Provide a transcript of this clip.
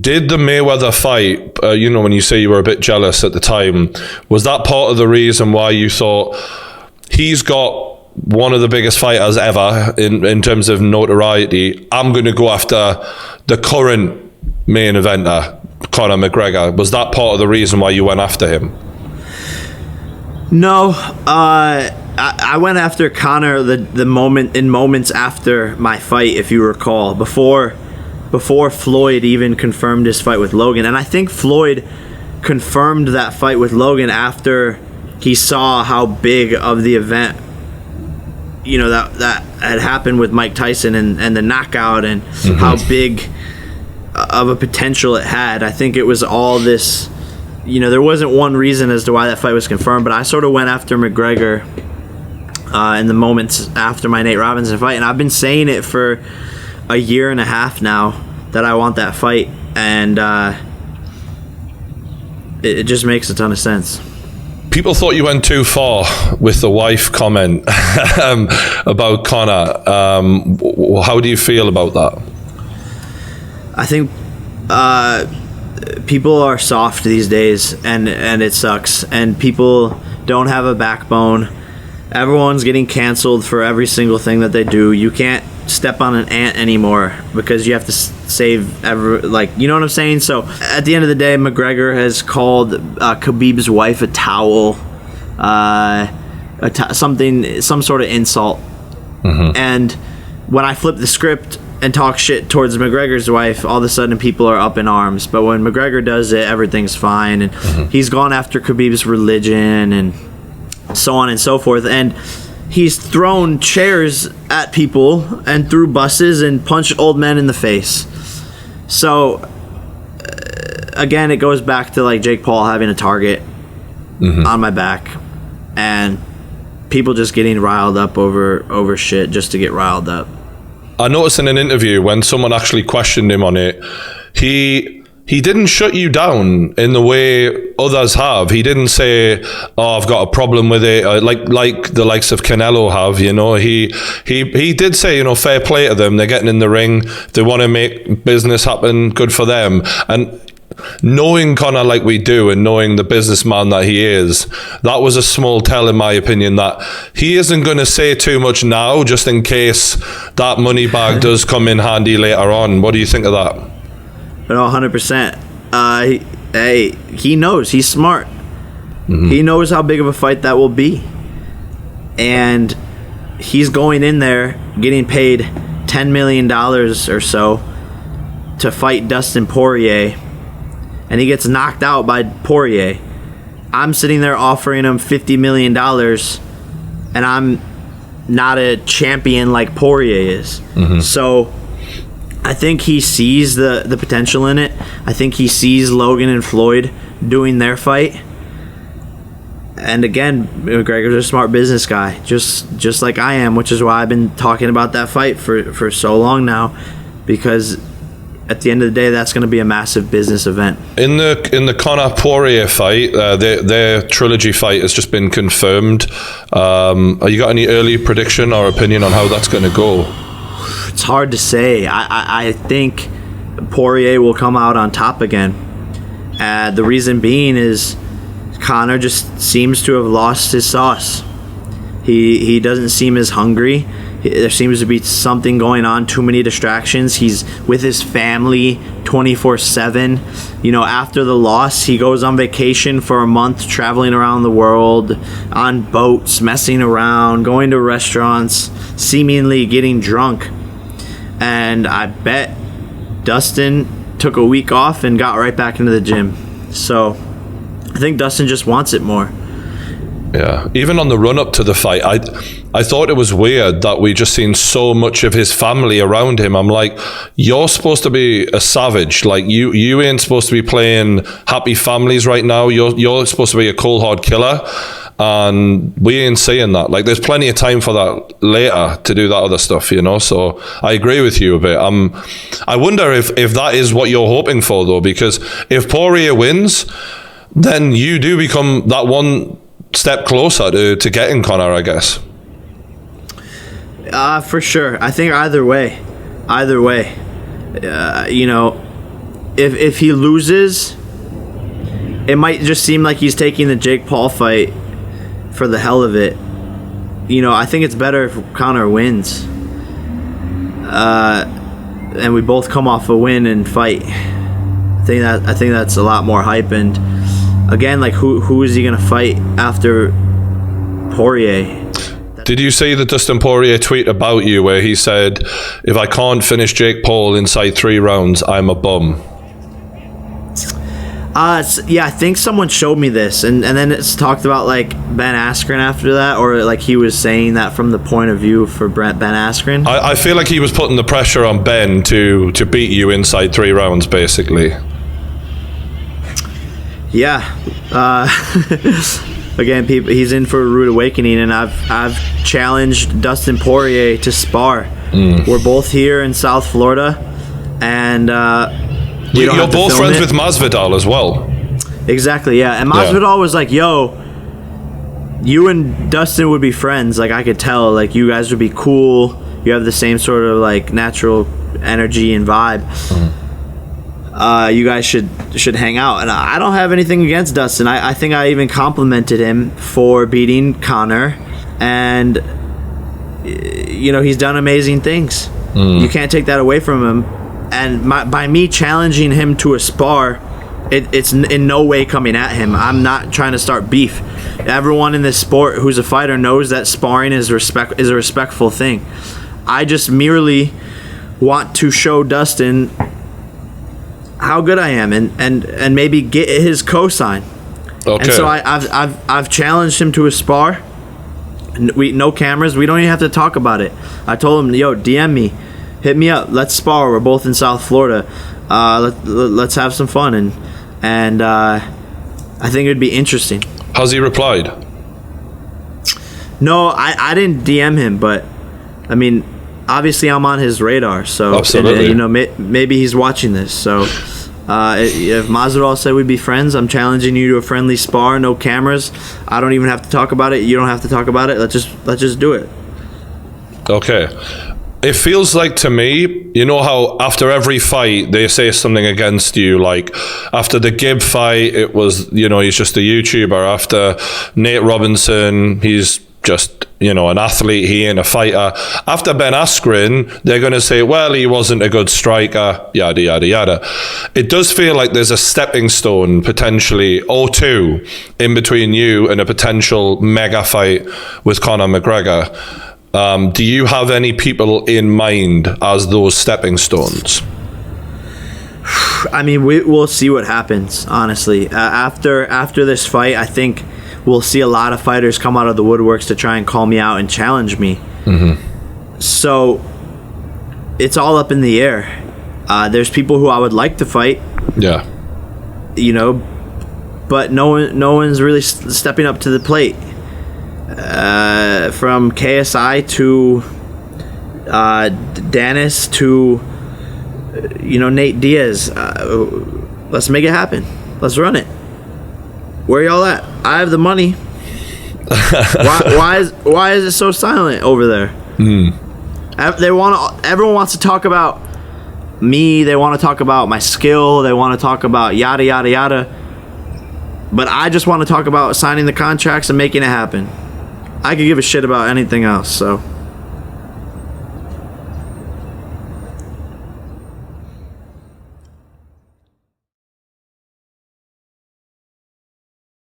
Did the Mayweather fight, when you say you were a bit jealous at the time, was that part of the reason why you thought he's got one of the biggest fighters ever in terms of notoriety, I'm going to go after the current main eventer, Conor McGregor? Was that part of the reason why you went after him? No, I went after Conor the moments after my fight, if you recall, before Floyd even confirmed his fight with Logan. And I think Floyd confirmed that fight with Logan after he saw how big of the event, that had happened with Mike Tyson and the knockout, and how big of a potential it had. I think it was all this, there wasn't one reason as to why that fight was confirmed, but I sort of went after McGregor in the moments after my Nate Robinson fight. And I've been saying it for a year and a half now that I want that fight, and it just makes a ton of sense. People thought you went too far with the wife comment about Conor. How do you feel about that? I think people are soft these days, and it sucks, and people don't have a backbone. Everyone's getting canceled for every single thing that they do. You can't step on an ant anymore because you have to save you know what I'm saying? So at the end of the day, McGregor has called Khabib's wife a towel, some sort of insult. And when I flip the script and talk shit towards McGregor's wife, all of a sudden people are up in arms. But when McGregor does it, everything's fine. And he's gone after Khabib's religion and so on and so forth. And he's thrown chairs at people and threw buses and punched old men in the face. So, again, it goes back to like Jake Paul having a target on my back, and people just getting riled up over shit just to get riled up. I noticed in an interview when someone actually questioned him on it, he didn't shut you down in the way others have. He didn't say, "Oh, I've got a problem with it," like the likes of Canelo have. He did say, fair play to them. They're getting in the ring. They want to make business happen. Good for them. And knowing Conor like we do, and knowing the businessman that he is, that was a small tell, in my opinion, that he isn't going to say too much now, just in case that money bag does come in handy later on. What do you think of that? No, 100%. He knows. He's smart. He knows how big of a fight that will be. And he's going in there getting paid $10 million or so to fight Dustin Poirier. And he gets knocked out by Poirier. I'm sitting there offering him $50 million, and I'm not a champion like Poirier is. So I think he sees the potential in it. I think he sees Logan and Floyd doing their fight. And again, McGregor's a smart business guy, just like I am, which is why I've been talking about that fight for so long now, because at the end of the day, that's going to be a massive business event. In the Conor Poirier fight, their trilogy fight has just been confirmed. Have you got any early prediction or opinion on how that's going to go? It's hard to say. I think Poirier will come out on top again. The reason being is Conor just seems to have lost his sauce. He doesn't seem as hungry. There seems to be something going on, too many distractions. He's with his family 24/7. After the loss, he goes on vacation for a month, traveling around the world, on boats, messing around, going to restaurants, seemingly getting drunk. And I bet Dustin took a week off and got right back into the gym. So I think Dustin just wants it more. Yeah, even on the run-up to the fight, I thought it was weird that we just seen so much of his family around him. I'm like, you're supposed to be a savage. Like, you ain't supposed to be playing happy families right now. You're supposed to be a cold hard killer, and we ain't seeing that. Like, there's plenty of time for that later to do that other stuff, So I agree with you a bit. I wonder if that is what you're hoping for, though, because if Poirier wins, then you do become that one step closer to getting Conor, I guess. For sure. I think either way, if he loses, it might just seem like he's taking the Jake Paul fight for the hell of it. You know, I think it's better if Conor wins, and we both come off a win and fight. I think that's a lot more hype. And again, like who is he gonna fight after Poirier? Did you see the Dustin Poirier tweet about you where he said, "If I can't finish Jake Paul inside 3 rounds, I'm a bum"? Yeah, I think someone showed me this, and then it's talked about like Ben Askren after that, or like he was saying that from the point of view for Ben Askren. I feel like he was putting the pressure on Ben to beat you inside 3 rounds, basically. Yeah. Again, people, he's in for a rude awakening, and I've challenged Dustin Poirier to spar. We're both here in South Florida, and you're both friends with Masvidal as well. Exactly, yeah. And Masvidal was like, "Yo, you and Dustin would be friends. Like I could tell, like you guys would be cool. You have the same sort of like natural energy and vibe. You guys should hang out." And I don't have anything against Dustin. I think I even complimented him for beating Conor, and you know he's done amazing things. You can't take that away from him. And by me challenging him to a spar, it's in no way coming at him. I'm not trying to start beef. Everyone in this sport who's a fighter knows that sparring is a respectful thing. I just merely want to show Dustin how good I am, and maybe get his cosign. Okay. And so I've challenged him to a spar. No cameras. We don't even have to talk about it. I told him, "Yo, DM me, hit me up. Let's spar. We're both in South Florida. Let's have some fun." And I think it'd be interesting. Has he replied? No, I didn't DM him, but I mean, obviously I'm on his radar. So absolutely, and, you know, maybe he's watching this. So if Masvidal said we'd be friends, I'm challenging you to a friendly spar, no cameras. I don't even have to talk about it. You don't have to talk about it. Let's just do it. Okay. It feels like to me, you know how after every fight they say something against you, like after the Gibb fight, it was, you know, he's just a YouTuber. After Nate Robinson, he's just, you know, an athlete, he ain't a fighter. After Ben Askren, they're going to say, well, he wasn't a good striker, yada, yada, yada. It does feel like there's a stepping stone, potentially, or two, in between you and a potential mega fight with Conor McGregor. Do you have any people in mind as those stepping stones? I mean, we'll see what happens, honestly. After this fight, I think we'll see a lot of fighters come out of the woodworks to try and call me out and challenge me. So it's all up in the air. There's people who I would like to fight. Yeah. You know, but no one's really stepping up to the plate. From KSI to Dennis to Nate Diaz. Let's make it happen. Let's run it. Where y'all at? I have the money. Why is it so silent over there? Everyone wants to talk about me. They want to talk about my skill. They want to talk about yada yada yada. But I just want to talk about signing the contracts and making it happen. I could give a shit about anything else, so